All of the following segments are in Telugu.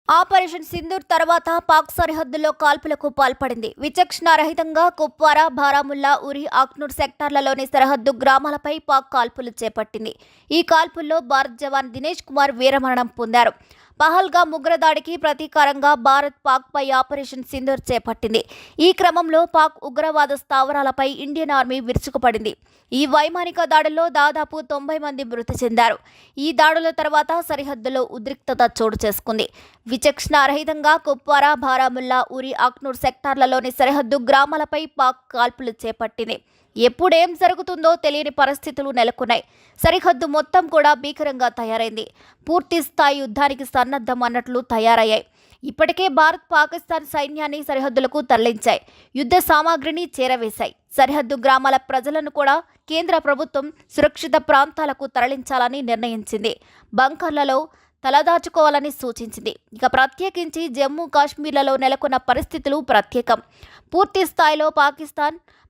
ఆపరేషన్ సింధూర్ తర్వాత పాక్ సరిహద్దుల్లో కాల్పులకు పాల్పడింది. విచక్షణారహితంగా కుప్వారా, బారాముల్లా, ఉరి, అఖ్నూర్ సెక్టార్లలోని సరిహద్దు గ్రామాలపై పాక్ కాల్పులు చేపట్టింది. ఈ కాల్పుల్లో భారత్ జవాన్ దినేష్ కుమార్ వీరమరణం పొందారు. పహల్గామ్ ఉగ్రదాడికి ప్రతీకారంగా భారత్ పాక్పై ఆపరేషన్ సింధూర్ చేపట్టింది. ఈ క్రమంలో పాక్ ఉగ్రవాద స్థావరాలపై ఇండియన్ ఆర్మీ విరుచుకుపడింది. ఈ వైమానిక దాడుల్లో దాదాపు 90 మంది మృతి చెందారు. ఈ దాడుల తర్వాత సరిహద్దులో ఉద్రిక్తత చోటు చేసుకుంది. విచక్షణారహితంగా కుప్వారా, బారాముల్లా, ఉరి, అఖ్నూర్ సెక్టార్లలోని సరిహద్దు గ్రామాలపై పాక్ కాల్పులు చేపట్టింది. ఎప్పుడేం జరుగుతుందో తెలియని పరిస్థితులు నెలకొన్నాయి. సరిహద్దు మొత్తం కూడా భీకరంగా తయారైంది. పూర్తి స్థాయి యుద్ధానికి సన్నద్ధం అన్నట్లు తయారయ్యాయి. ఇప్పటికే భారత్, పాకిస్తాన్ సైన్యాన్ని సరిహద్దులకు తరలించాయి. యుద్ధ సామాగ్రిని చేరవేశాయి. సరిహద్దు గ్రామాల ప్రజలను కూడా కేంద్ర ప్రభుత్వం సురక్షిత ప్రాంతాలకు తరలించాలని నిర్ణయించింది. బంకర్లలో తలదాచుకోవాలని సూచించింది. ఇక ప్రత్యేకించి జమ్మూ కాశ్మీర్లలో నెలకొన్న పరిస్థితులు ప్రత్యేకం. పూర్తి స్థాయిలో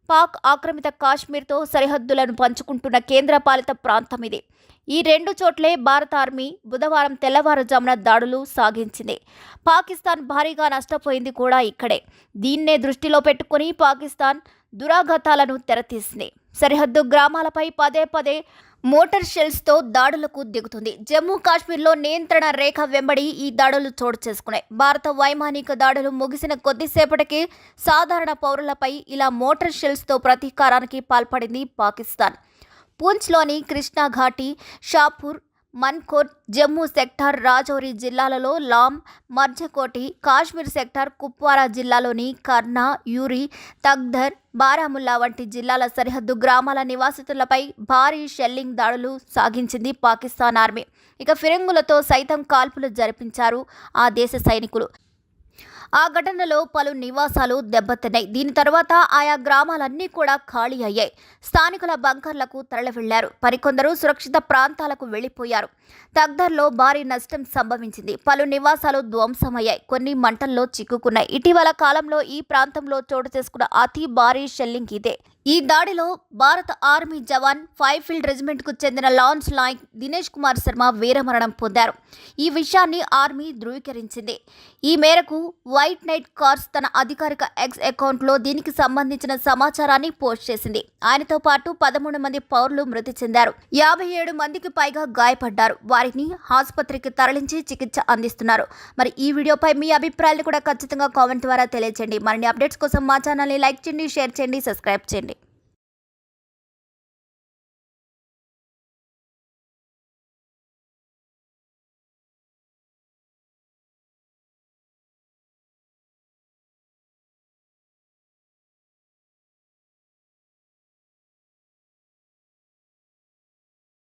పాక్ ఆక్రమిత కాశ్మీర్తో సరిహద్దులను పంచుకుంటున్న కేంద్రపాలిత ప్రాంతం ఇది. ఈ రెండు చోట్లే భారత ఆర్మీ బుధవారం తెల్లవారుజామున దాడులు సాగించింది. పాకిస్తాన్ భారీగా నష్టపోయింది కూడా ఇక్కడే. దీన్నే దృష్టిలో పెట్టుకుని పాకిస్తాన్ దురాఘాతాలను తెరతీసింది. సరిహద్దు గ్రామాలపై పదే మోటార్ షెల్స్తో దాడులకు దిగుతుంది. జమ్మూ కాశ్మీర్లో నియంత్రణ రేఖ వెంబడి ఈ దాడులు చోటు చేసుకున్నాయి. భారత వైమానిక దాడులు ముగిసిన కొద్దిసేపటికి సాధారణ పౌరులపై ఇలా మోటార్ షెల్స్తో ప్రతీకారానికి పాల్పడింది పాకిస్తాన్. పూంచ్లోని కృష్ణా ఘాటీ, షాపూర్, మన్కోట్, జమ్మూ సెక్టార్, రాజౌరి జిల్లాలలో లామ్, మర్జకోటి, కాశ్మీర్ సెక్టార్, కుప్వారా జిల్లాలోని కర్నా, యూరి, తగ్ధర్, బారాముల్లా వంటి జిల్లాల సరిహద్దు గ్రామాల నివాసితులపై భారీ షెల్లింగ్ దాడులు సాగించింది పాకిస్తాన్ ఆర్మీ. ఇక ఫిరంగులతో సైతం కాల్పులు జరిపించారు ఆ దేశ సైనికులు. ఆ ఘటనలో పలు నివాసాలు దెబ్బతిన్నాయి. దీని తర్వాత ఆయా గ్రామాలన్నీ కూడా ఖాళీ అయ్యాయి. స్థానికుల బంకర్లకు తరలి వెళ్లారు. మరికొందరు సురక్షిత ప్రాంతాలకు వెళ్లిపోయారు. తగ్ధర్లో భారీ నష్టం సంభవించింది. పలు నివాసాలు ధ్వంసమయ్యాయి. కొన్ని మంటల్లో చిక్కుకున్నాయి. ఇటీవల కాలంలో ఈ ప్రాంతంలో చోటు చేసుకున్న అతి భారీ షెల్లింగ్ ఇదే. ఈ దాడిలో భారత ఆర్మీ జవాన్ 5 ఫీల్డ్ రెజిమెంట్కు చెందిన లాన్స్ నాయక్ దినేష్ కుమార్ శర్మ వీరమరణం పొందారు. ఈ విషయాన్ని ఆర్మీ ధృవీకరించింది. ఈ మేరకు వైట్ నైట్ కార్స్ తన అధికారిక ఎక్స్ అకౌంట్లో దీనికి సంబంధించిన సమాచారాన్ని పోస్ట్ చేసింది. ఆయనతో పాటు 13 మంది పౌరులు మృతి చెందారు. 57 మందికి పైగా గాయపడ్డారు. వారిని ఆసుపత్రికి తరలించి చికిత్స అందిస్తున్నారు. మరి ఈ వీడియోపై మీ అభిప్రాయాలు కూడా ఖచ్చితంగా కామెంట్ ద్వారా తెలియజేయండి. మరిన్ని అప్డేట్స్ కోసం మా ఛానల్ని లైక్ చేయండి, షేర్ చేయండి, సబ్స్క్రైబ్ చేయండి.